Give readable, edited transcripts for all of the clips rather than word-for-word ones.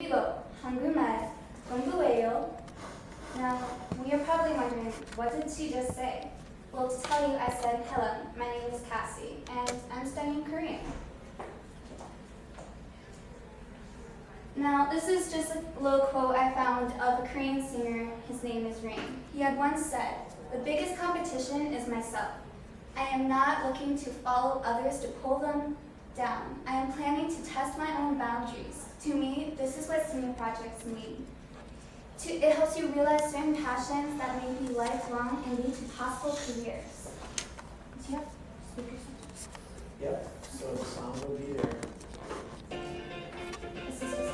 이거 한국말 공부해요. Now, you're probably wondering, what did she just say? Well, to tell you, I said, hello, my name is Cassie, and I'm studying Korean. Now, this is just a little quote I found of a Korean singer. His name is Rain. He had once said, "The biggest competition is myself. I am not looking to follow others to pull them down. I am planning to test my own boundaries. To me, this is what senior projects mean. It helps you realize certain passions that may be lifelong and lead to possible careers." Do you have speakers? Yep, so the sound will be there. This is just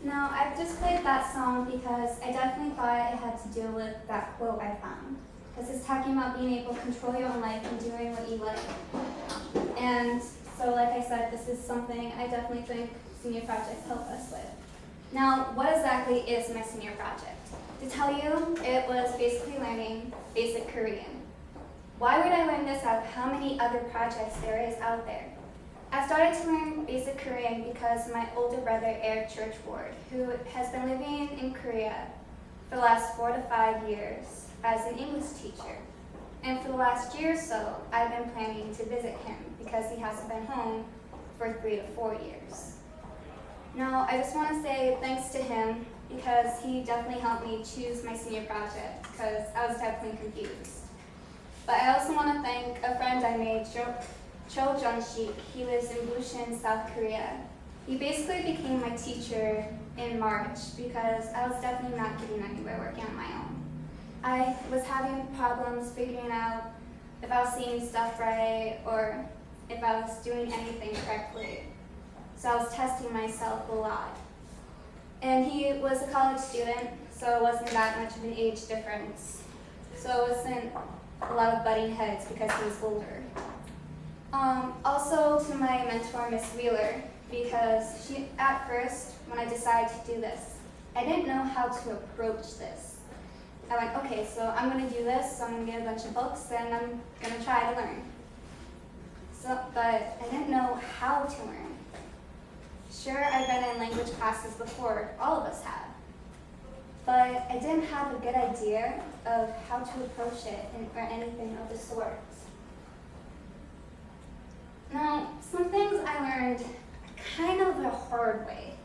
Now, I've just played that song because I definitely thought it had to do with that quote I found. Because it's talking about being able to control your own life and doing what you like. And so, like I said, this is something I definitely think senior projects help us with. Now, what exactly is my senior project? To tell you, it was basically learning basic Korean. Why would I learn this out of how many other projects there is out there? I started to learn basic Korean because my older brother, Eric Churchward, who has been living in Korea for the last 4 to 5 years as an English teacher. And for the last year or so, I've been planning to visit him because he hasn't been home for 3 to 4 years. Now, I just want to say thanks to him because he definitely helped me choose my senior project because I was definitely confused. But I also want to thank a friend I made, Cho Jun-shik. He lives in Busan, South Korea. He basically became my teacher in March because I was definitely not getting anywhere working on my own. I was having problems figuring out if I was seeing stuff right or if I was doing anything correctly. So I was testing myself a lot. And he was a college student, so it wasn't that much of an age difference. So it wasn't a lot of butting heads because he was older. Also to my mentor, Miss Wheeler, because at first, when I decided to do this, I didn't know how to approach this. I went, okay, so I'm going to do this, so I'm going to get a bunch of books, and I'm going to try to learn. But I didn't know how to learn. Sure, I've been in language classes before, all of us have. But I didn't have a good idea of how to approach it or anything of the sort. Now, some things I learned kind of the hard way.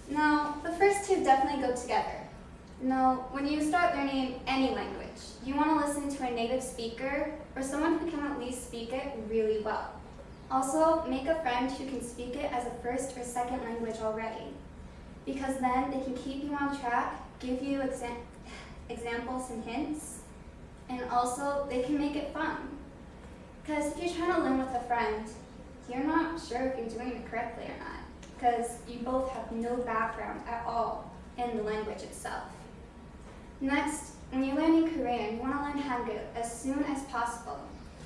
Now, the first two definitely go together. Now, when you start learning any language, you want to listen to a native speaker or someone who can at least speak it really well. Also, make a friend who can speak it as a first or second language already, because then they can keep you on track, give you examples and hints, and also they can make it fun. Because if you're trying to learn with a friend, you're not sure if you're doing it correctly or not, because you both have no background at all in the language itself. Next, when you're learning Korean, you want to learn Hangul as soon as possible.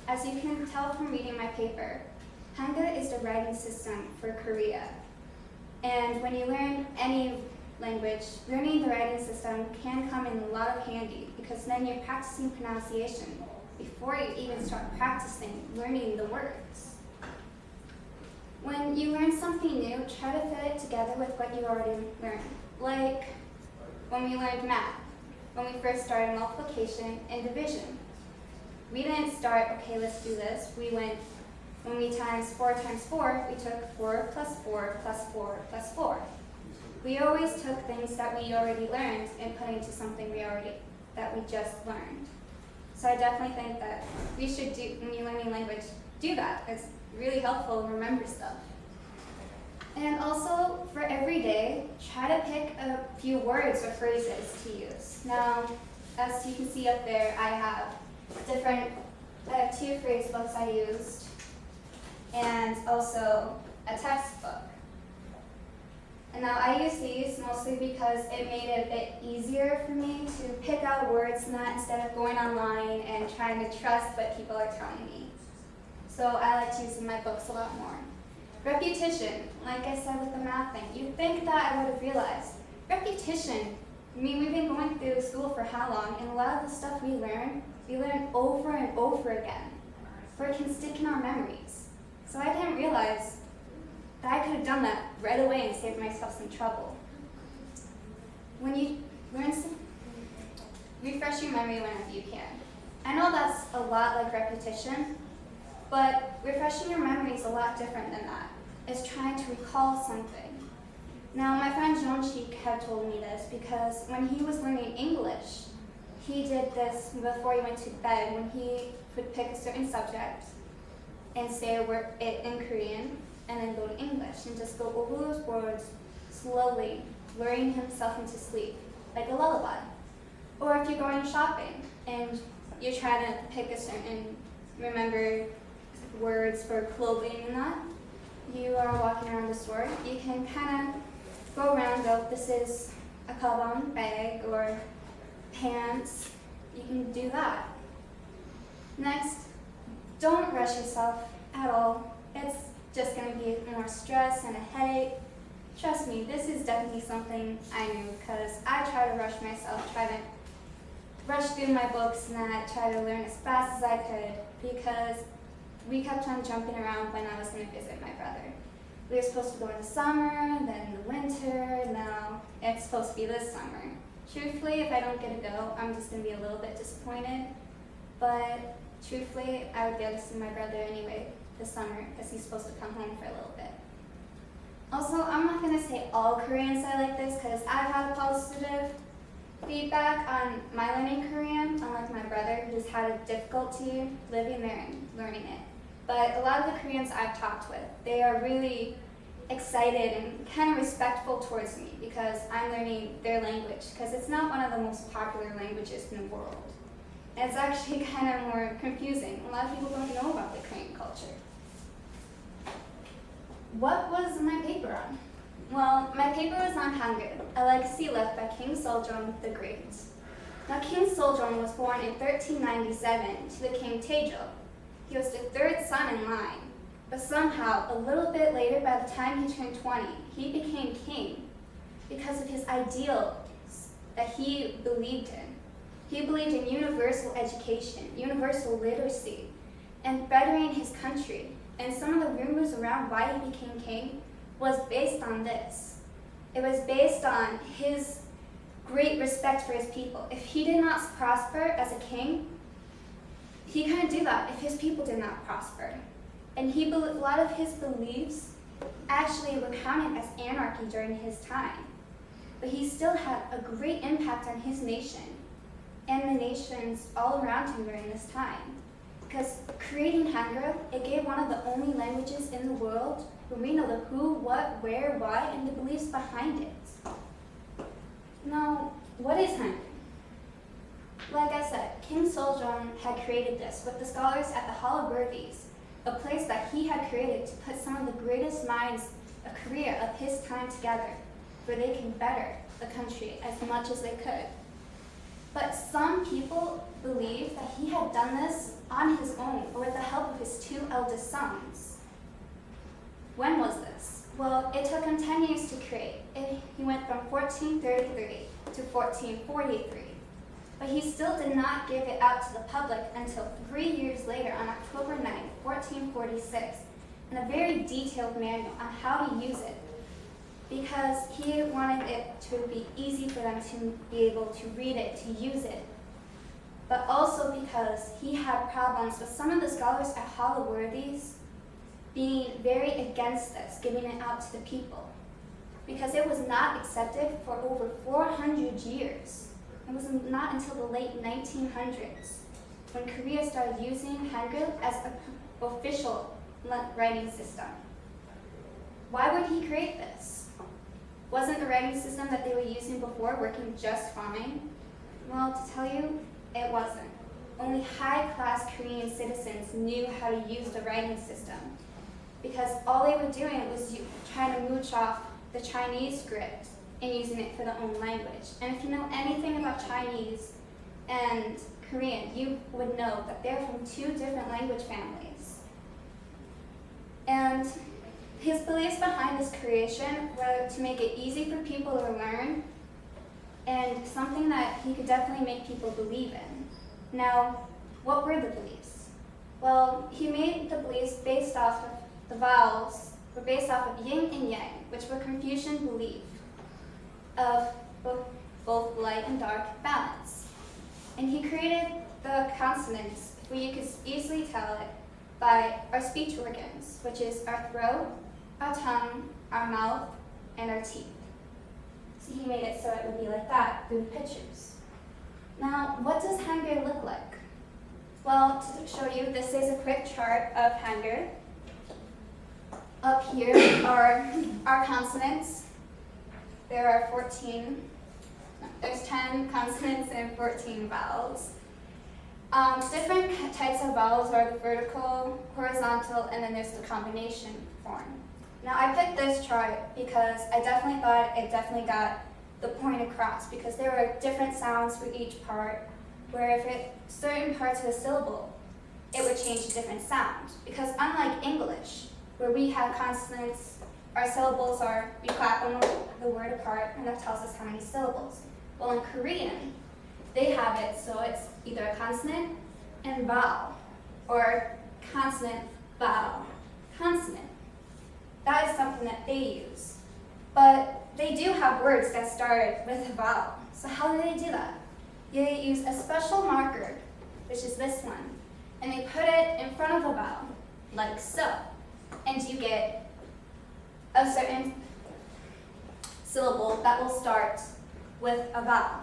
As you can tell from reading my paper, Hangul is the writing system for Korea. And when you learn any language, learning the writing system can come in a lot of handy because then you're practicing pronunciation before you even start practicing learning the words. When you learn something new, try to fit it together with what you already learned. Like when we learned math, when we first started multiplication and division. We didn't start, okay, let's do this. We went, when we times 4 times 4, we took 4 plus 4 plus 4 plus 4. We always took things that we already learned and put into something that we just learned. So I definitely think that we should do, when you're learning language, do that. It's really helpful to remember stuff. And also, for every day, try to pick a few words or phrases to use. Now, as you can see up there, I have two phrase books I used, and also a textbook. And now I use these mostly because it made it a bit easier for me to pick out words in that instead of going online and trying to trust what people are telling me. So I like using my books a lot more. Repetition, like I said with the math thing, you'd think that I would have realized. Repetition, I mean, we've been going through school for how long, and a lot of the stuff we learn over and over again, where it can stick in our memories. So I didn't realize that I could have done that right away and saved myself some trouble. When you learn refresh your memory whenever you can. I know that's a lot like repetition, but refreshing your memory is a lot different than that. It's trying to recall something. Now, my friend Joan Cheek had told me this because when he was learning English, he did this before he went to bed when he would pick a certain subject and say it in Korean and then go to English and just go over those words slowly, luring himself into sleep, like a lullaby. Or if you're going shopping and you're trying to pick a certain, remember words for clothing and that, you are walking around the store, you can kind of go around, go, this is a kabang bag or pants, you can do that. Next, don't rush yourself at all. It's just going to be more stress and a headache. Trust me, this is definitely something I knew because I try to rush myself, try to rush through my books and then I try to learn as fast as I could because we kept on jumping around when I was going to visit my brother. We were supposed to go in the summer, then the winter, now it's supposed to be this summer. Truthfully, if I don't get to go, I'm just going to be a little bit disappointed. But truthfully, I would be able to see my brother anyway this summer because he's supposed to come home for a little bit. Also, I'm not going to say all Koreans are like this because I've had a positive feedback on my learning Korean, unlike my brother who's had a difficulty living there and learning it. But a lot of the Koreans I've talked with, they are really excited and kind of respectful towards me because I'm learning their language because it's not one of the most popular languages in the world. And it's actually kind of more confusing. A lot of people don't know about the Korean culture. What was my paper on? Well, my paper was on Hangul, a legacy left by King Seoljong the Great. Now, King Seoljong was born in 1397 to the King Taejo. He was the third son in line, but somehow, a little bit later, by the time he turned 20, he became king because of his ideals that he believed in. He believed in universal education, universal literacy, and bettering his country. And some of the rumors around why he became king was based on this. It was based on his great respect for his people. If he did not prosper as a king, he couldn't do that if his people did not prosper. And a lot of his beliefs actually were counted as anarchy during his time. But he still had a great impact on his nation and the nations all around him during this time. Because creating Hangul, it gave one of the only languages in the world where we know the who, what, where, why, and the beliefs behind it. Now, what is Hangul? Like I said, King Seoljong had created this with the scholars at the Hall of Worthies, a place that he had created to put some of the greatest minds of Korea of his time together, where they can better the country as much as they could. But some people believe that he had done this on his own or with the help of his two eldest sons. When was this? Well, it took him 10 years to create. He went from 1433 to 1443. But he still did not give it out to the public until 3 years later on October 9, 1446, in a very detailed manual on how to use it, because he wanted it to be easy for them to be able to read it, to use it, but also because he had problems with some of the scholars at Hall of Worthies being very against this, giving it out to the people, because it was not accepted for over 400 years. It was not until the late 1900s when Korea started using Hangul as an official writing system. Why would he create this? Wasn't the writing system that they were using before working just fine? Well, to tell you, it wasn't. Only high-class Korean citizens knew how to use the writing system, because all they were doing was trying to mooch off the Chinese script and using it for their own language. And if you know anything about Chinese and Korean, you would know that they're from two different language families. And his beliefs behind this creation were to make it easy for people to learn and something that he could definitely make people believe in. Now, what were the beliefs? Well, he made the beliefs based off of the vowels, were based off of yin and yang, which were Confucian belief of both light and dark balance. And he created the consonants, where you could easily tell it by our speech organs, which is our throat, our tongue, our mouth, and our teeth. So he made it so it would be like that through the pictures. Now, what does Hangul look like? Well, to show you, this is a quick chart of Hangul. Up here are our consonants. There are there's 10 consonants and 14 vowels. Different types of vowels are the vertical, horizontal, and then there's the combination form. Now, I picked this chart because I definitely thought it definitely got the point across, because there are different sounds for each part, where if certain parts of a syllable, it would change a different sound. Because unlike English, where we have consonants, our syllables are, we clap them the word apart, and that tells us how many syllables. Well, in Korean, they have it so it's either a consonant and vowel, or consonant, vowel, consonant. That is something that they use. But they do have words that start with a vowel. So how do they do that? They use a special marker, which is this one, and they put it in front of a vowel, like so. And you get a certain syllable that will start with a vowel.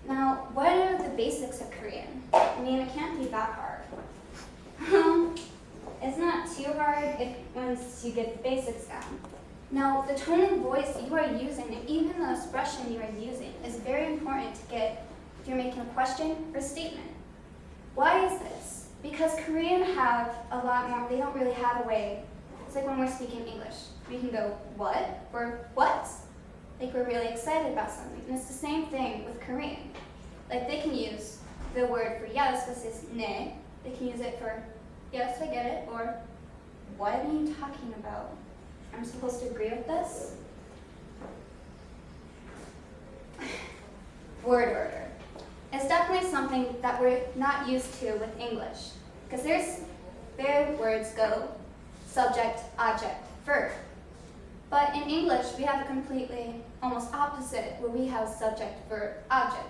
Now, what are the basics of Korean? I mean, it can't be that hard. It's not too hard once you get the basics down. Now, the tone of voice you are using, and even the expression you are using, is very important to get if you're making a question or statement. Why is this? Because Korean have a lot more, they don't really have a way. It's like when we're speaking English. We can go, what? Or what? Like we're really excited about something. And it's the same thing with Korean. Like they can use the word for yes, which is ne. They can use it for yes, I get it, or what are you talking about? I'm supposed to agree with this? Word order. It's definitely something that we're not used to with English, because their words go subject, object, verb. But in English, we have a completely, almost opposite, where we have subject, verb, object.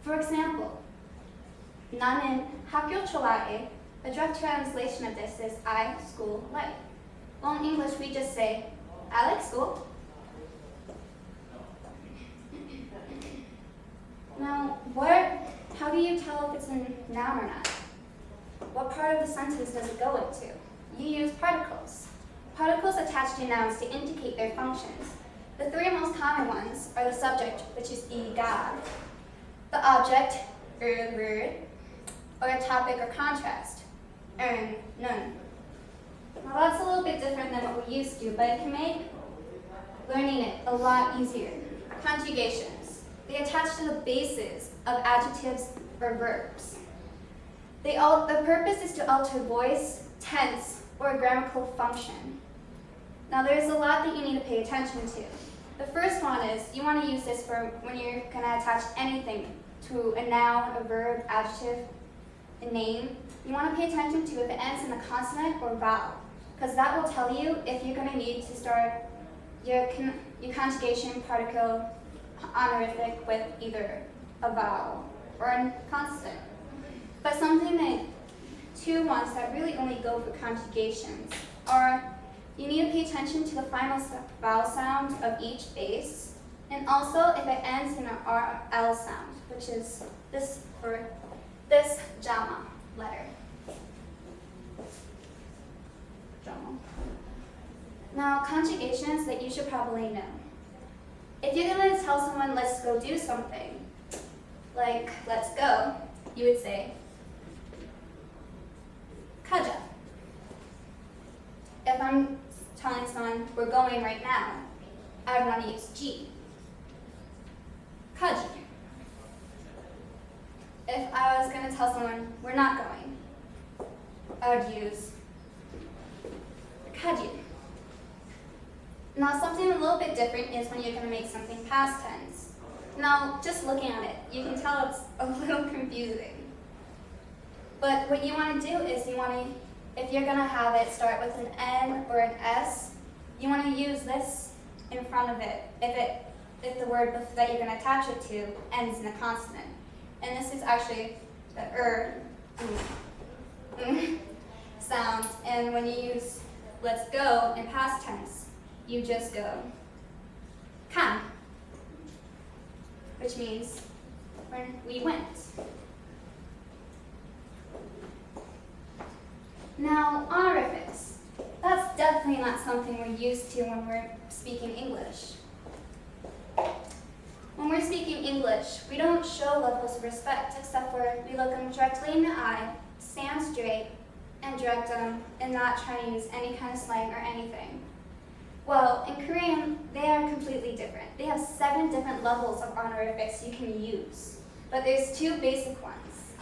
For example, 나는 학교 좋아해. A direct translation of this is I school like. Well, in English, we just say, I like school. Now, how do you tell if it's a noun or not? What part of the sentence does it go into? You use particles. Particles attach to nouns to indicate their functions. The three most common ones are the subject, which is 이가, the object, 을, or a topic or contrast, 은, 는. Now that's a little bit different than what we're used to, but it can make learning it a lot easier. Conjugations. They attach to the bases of adjectives or verbs. The purpose is to alter voice, tense, or grammatical function. Now there's a lot that you need to pay attention to. The first one is you want to use this for when you're going to attach anything to a noun, a verb, adjective, a name. You want to pay attention to if it ends in a consonant or vowel, because that will tell you if you're going to need to start your conjugation particle honorific with either a vowel or a consonant. But two ones that really only go for conjugations are you need to pay attention to the final vowel sound of each base, and also if it ends in an RL sound, which is this for this JAMA letter. JAMA. Now, conjugations that you should probably know. If you're going to tell someone, let's go do something, like let's go, you would say, kaja. If I'm telling someone, we're going right now, I would want to use G. Kaji. If I was going to tell someone, we're not going, I would use kaji. Now, something a little bit different is when you're going to make something past tense. Now, just looking at it, you can tell it's a little confusing. But what you want to do is you want to, if you're going to have it start with an N or an S, you want to use this in front of it if the word that you're going to attach it to ends in a consonant. And this is actually the sound. And when you use let's go in past tense, you just go kan, which means when we went. Now, honorifics. That's definitely not something we're used to when we're speaking English. When we're speaking English, we don't show levels of respect except for we look them directly in the eye, stand straight, and direct them and not try to use any kind of slang or anything. Well, in Korean, they are completely different. They have 7 different levels of honorifics you can use, but there's 2 basic ones.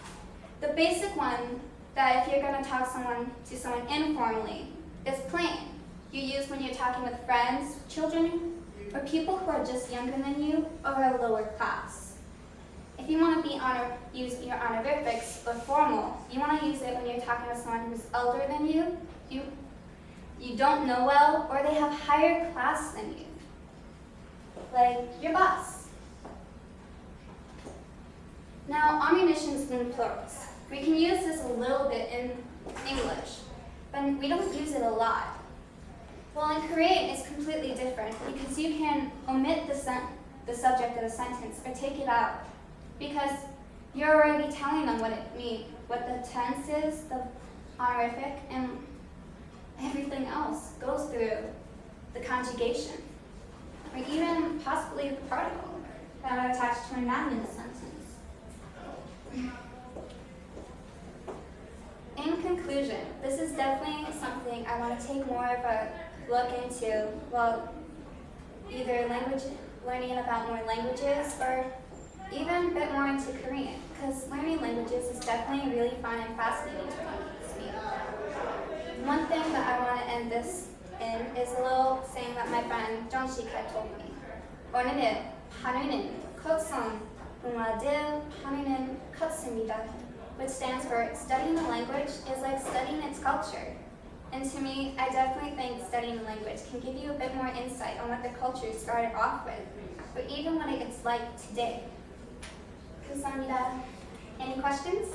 The basic one that if you're going to talk to someone informally is plain. You use when you're talking with friends, children, or people who are just younger than you or a lower class. If you want to use your honorifics or formal, you want to use it when you're talking to someone who's older than you don't know well, or they have higher class than you, like your boss. Now, ammunitions in plurals. We can use this a little bit in English, but we don't use it a lot. Well, in Korean, it's completely different because you can omit the subject of the sentence or take it out because you're already telling them what it means, what the tense is, the honorific, and everything else goes through the conjugation, or even possibly the particle that are attached to a noun in the sentence. In conclusion, this is definitely something I want to take more of a look into, well, either learning about more languages or even a bit more into Korean, because learning languages is definitely really fun and fascinating to me. One thing that I want to end this in is a little saying that my friend John Shika told me. 오늘은 하루는 컸선 음악을 하루는 컸습니다, which stands for studying the language is like studying its culture. And to me, I definitely think studying the language can give you a bit more insight on what the culture started off with, but even what it's like today. 감사합니다. Any questions?